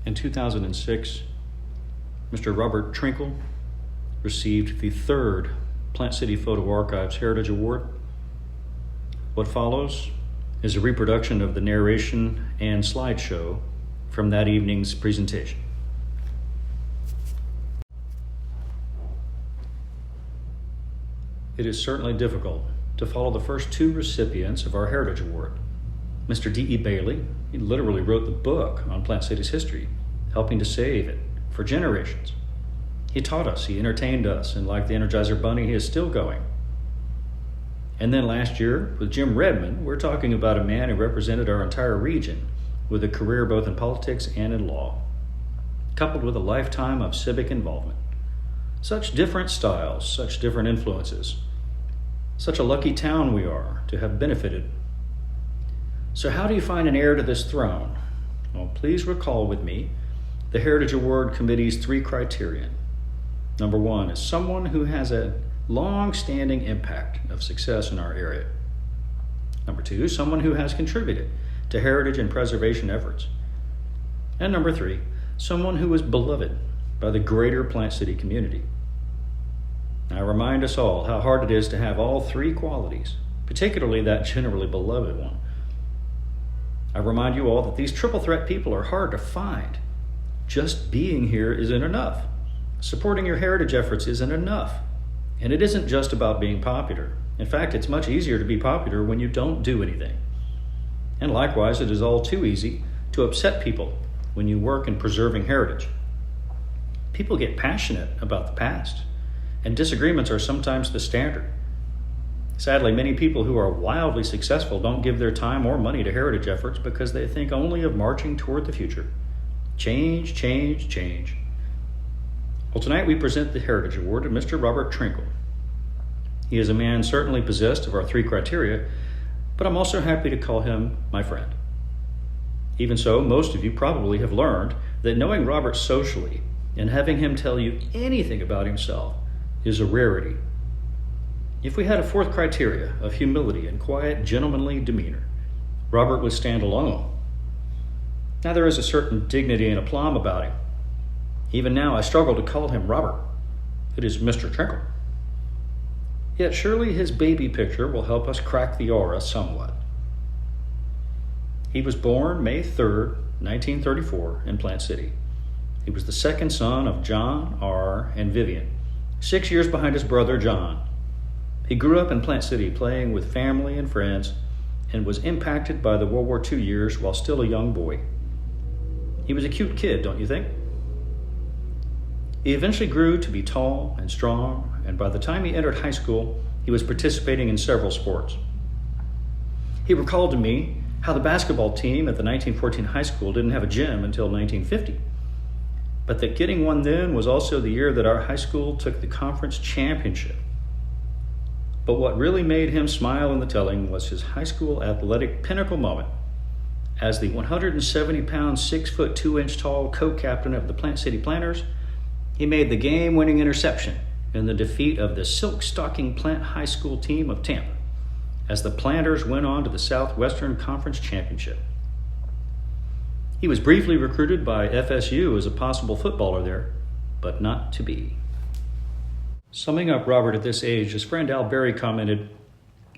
In 2006, Mr. Robert Trinkle received the third Plant City Photo Archives Heritage Award. What follows is a reproduction of the narration and slideshow from that evening's presentation. It is certainly difficult to follow the first two recipients of our Heritage Award. Mr. D.E. Bailey, he literally wrote the book on Plant City's history, helping to save it for generations. He taught us, he entertained us, and like the Energizer Bunny, he is still going. And then last year, with Jim Redmond, we're talking about a man who represented our entire region with a career both in politics and in law, coupled with a lifetime of civic involvement. Such different styles, such different influences. Such a lucky town we are to have benefited. So how do you find an heir to this throne? Well, please recall with me the Heritage Award Committee's 3 criterion. Number 1 is someone who has a long-standing impact of success in our area. Number 2, someone who has contributed to heritage and preservation efforts. And number 3, someone who is beloved by the greater Plant City community. I remind us all how hard it is to have all 3 qualities, particularly that generally beloved one. I remind you all that these triple threat people are hard to find. Just being here isn't enough. Supporting your heritage efforts isn't enough. And it isn't just about being popular. In fact, it's much easier to be popular when you don't do anything. And likewise, it is all too easy to upset people when you work in preserving heritage. People get passionate about the past, and disagreements are sometimes the standard. Sadly, many people who are wildly successful don't give their time or money to heritage efforts because they think only of marching toward the future. Change, change, change. Well, tonight we present the Heritage Award to Mr. Robert Trinkle. He is a man certainly possessed of our 3 criteria, but I'm also happy to call him my friend. Even so, most of you probably have learned that knowing Robert socially and having him tell you anything about himself is a rarity. If we had a 4th criteria of humility and quiet, gentlemanly demeanor, Robert would stand alone. Now there is a certain dignity and aplomb about him. Even now I struggle to call him Robert. It is Mr. Trinkle. Yet surely his baby picture will help us crack the aura somewhat. He was born May 3rd, 1934 in Plant City. He was the 2nd son of John R. and Vivian, 6 years behind his brother John. He grew up in Plant City playing with family and friends and was impacted by the World War II years while still a young boy. He was a cute kid, don't you think? He eventually grew to be tall and strong, and by the time he entered high school, he was participating in several sports. He recalled to me how the basketball team at the 1914 high school didn't have a gym until 1950, but that getting one then was also the year that our high school took the conference championship. But what really made him smile in the telling was his high school athletic pinnacle moment as the 170-pound, 6'2" tall co-captain of the Plant City Planters. He made the game-winning interception in the defeat of the silk-stocking Plant High School team of Tampa as the Planters went on to the Southwestern Conference Championship. He was briefly recruited by FSU as a possible footballer there, but not to be. Summing up Robert at this age, his friend Al Berry commented,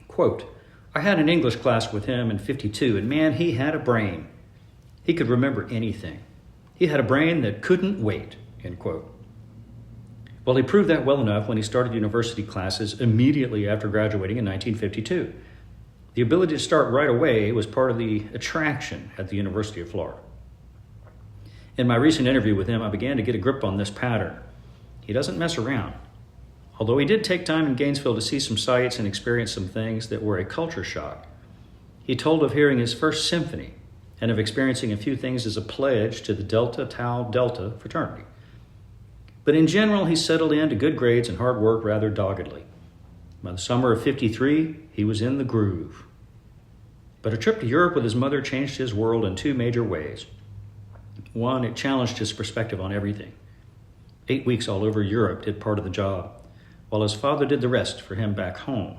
quote, "I had an English class with him in '52, and man, he had a brain. He could remember anything. He had a brain that couldn't wait," end quote. Well, he proved that well enough when he started university classes immediately after graduating in 1952. The ability to start right away was part of the attraction at the University of Florida. In my recent interview with him, I began to get a grip on this pattern. He doesn't mess around. Although he did take time in Gainesville to see some sights and experience some things that were a culture shock, he told of hearing his first symphony and of experiencing a few things as a pledge to the Delta Tau Delta fraternity. But in general, he settled into good grades and hard work rather doggedly. By the summer of '53, he was in the groove. But a trip to Europe with his mother changed his world in 2 major ways. One, it challenged his perspective on everything. 8 weeks all over Europe did part of the job, while his father did the rest for him back home.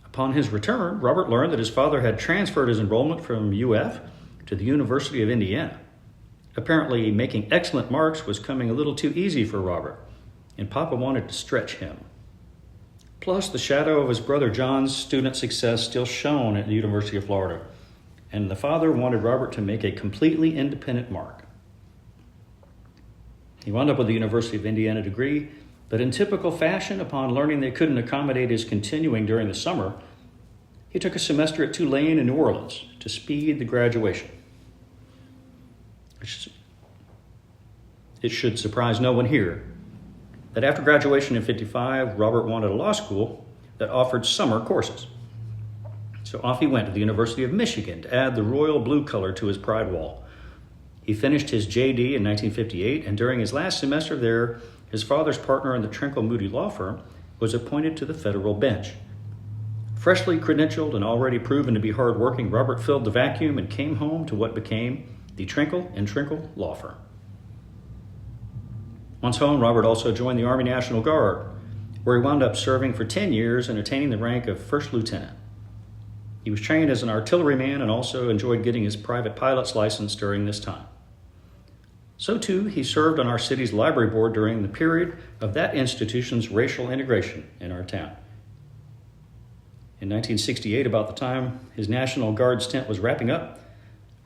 Upon his return, Robert learned that his father had transferred his enrollment from UF to the University of Indiana, Apparently, making excellent marks was coming a little too easy for Robert, and Papa wanted to stretch him. Plus, the shadow of his brother John's student success still shone at the University of Florida, and the father wanted Robert to make a completely independent mark. He wound up with the University of Indiana degree, but in typical fashion, upon learning they couldn't accommodate his continuing during the summer, he took a semester at Tulane in New Orleans to speed the graduation. It should surprise no one here that after graduation in '55, Robert wanted a law school that offered summer courses. So off he went to the University of Michigan to add the royal blue color to his pride wall. He finished his JD in 1958, and during his last semester there, his father's partner in the Trinkle Moody law firm was appointed to the federal bench. Freshly credentialed and already proven to be hardworking, Robert filled the vacuum and came home to what became the Trinkle and Trinkle law firm. Once home, Robert also joined the Army National Guard, where he wound up serving for 10 years and attaining the rank of first lieutenant. He was trained as an artilleryman and also enjoyed getting his private pilot's license during this time. So too, he served on our city's library board during the period of that institution's racial integration in our town. In 1968, about the time his National Guard stint was wrapping up,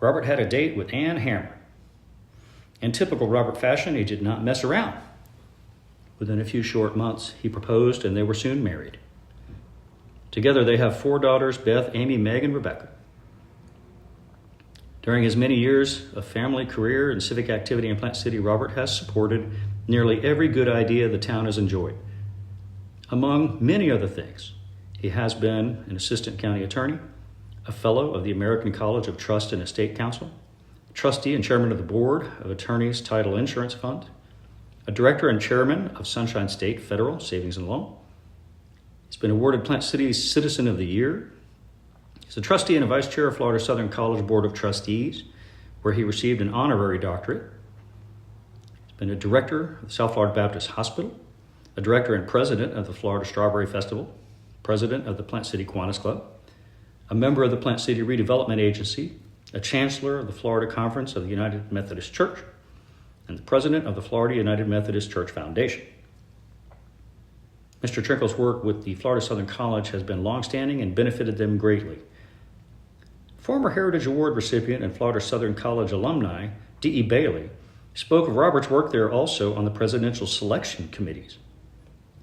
Robert had a date with Ann Hammer. In typical Robert fashion, he did not mess around. Within a few short months, he proposed and they were soon married. Together, they have 4 daughters, Beth, Amy, Meg, and Rebecca. During his many years of family, career, and civic activity in Plant City, Robert has supported nearly every good idea the town has enjoyed. Among many other things, he has been an assistant county attorney, a fellow of the American College of Trust and Estate Counsel, trustee and chairman of the board of Attorneys Title Insurance Fund, a director and chairman of Sunshine State Federal Savings and Loan. He's been awarded Plant City's Citizen of the Year. He's a trustee and a vice chair of Florida Southern College Board of Trustees, where he received an honorary doctorate. He's been a director of the South Florida Baptist Hospital, a director and president of the Florida Strawberry Festival, president of the Plant City Kiwanis Club, a member of the Plant City Redevelopment Agency, a chancellor of the Florida Conference of the United Methodist Church, and the president of the Florida United Methodist Church Foundation. Mr. Trinkle's work with the Florida Southern College has been longstanding and benefited them greatly. Former Heritage Award recipient and Florida Southern College alumni, D.E. Bailey, spoke of Robert's work there also on the presidential selection committees.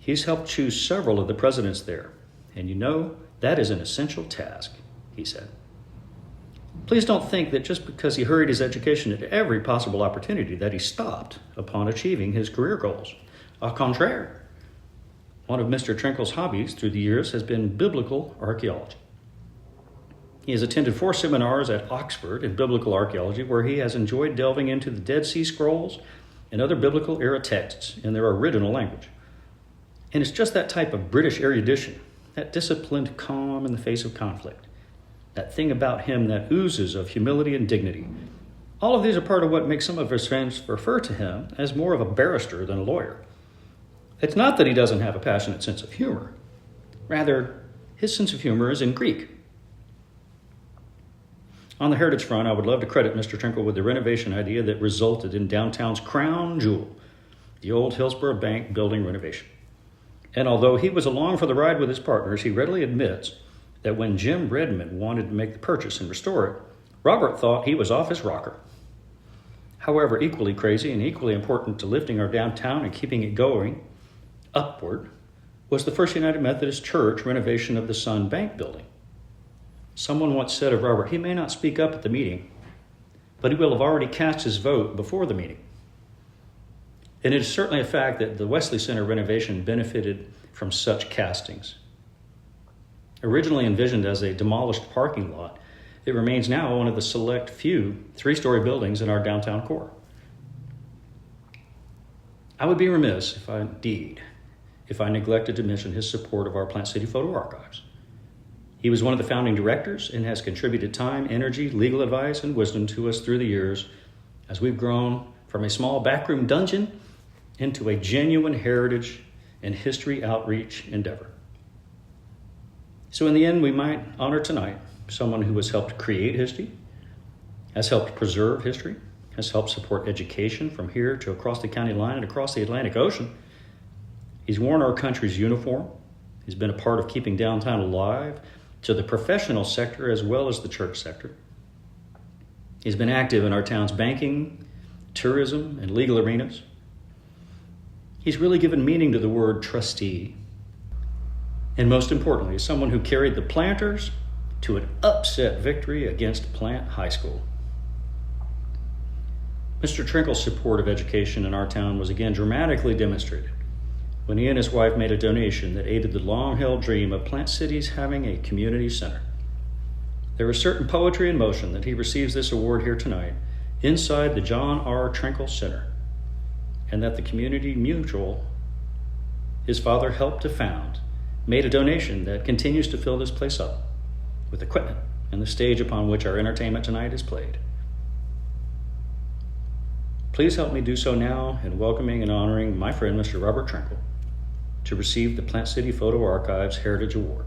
He's helped choose several of the presidents there, and you know that is an essential task, he said. Please don't think that just because he hurried his education at every possible opportunity that he stopped upon achieving his career goals. Au contraire, one of Mr. Trinkle's hobbies through the years has been biblical archaeology. He has attended 4 seminars at Oxford in biblical archaeology, where he has enjoyed delving into the Dead Sea Scrolls and other biblical era texts in their original language. And it's just that type of British erudition, that disciplined calm in the face of conflict, that thing about him that oozes of humility and dignity. All of these are part of what makes some of his friends refer to him as more of a barrister than a lawyer. It's not that he doesn't have a passionate sense of humor. Rather, his sense of humor is in Greek. On the heritage front, I would love to credit Mr. Trinkle with the renovation idea that resulted in downtown's crown jewel, the old Hillsborough Bank building renovation. And although he was along for the ride with his partners, he readily admits that when Jim Redmond wanted to make the purchase and restore it, Robert thought he was off his rocker. However, equally crazy and equally important to lifting our downtown and keeping it going upward was the First United Methodist Church renovation of the Sun Bank building. Someone once said of Robert, he may not speak up at the meeting, but he will have already cast his vote before the meeting. And it is certainly a fact that the Wesley Center renovation benefited from such castings. Originally envisioned as a demolished parking lot, it remains now one of the select few 3-story buildings in our downtown core. I would be remiss if I neglected to mention his support of our Plant City photo archives. He was one of the founding directors and has contributed time, energy, legal advice, and wisdom to us through the years as we've grown from a small backroom dungeon into a genuine heritage and history outreach endeavor. So in the end, we might honor tonight someone who has helped create history, has helped preserve history, has helped support education from here to across the county line and across the Atlantic Ocean. He's worn our country's uniform. He's been a part of keeping downtown alive to the professional sector as well as the church sector. He's been active in our town's banking, tourism, and legal arenas. He's really given meaning to the word trustee. And most importantly, is someone who carried the Planters to an upset victory against Plant High School. Mr. Trinkle's support of education in our town was again dramatically demonstrated when he and his wife made a donation that aided the long-held dream of Plant City's having a community center. There is certain poetry in motion that he receives this award here tonight inside the John R. Trinkle Center, and that the Community Mutual his father helped to found made a donation that continues to fill this place up with equipment and the stage upon which our entertainment tonight is played. Please help me do so now in welcoming and honoring my friend, Mr. Robert Trinkle, to receive the Plant City Photo Archives Heritage Award.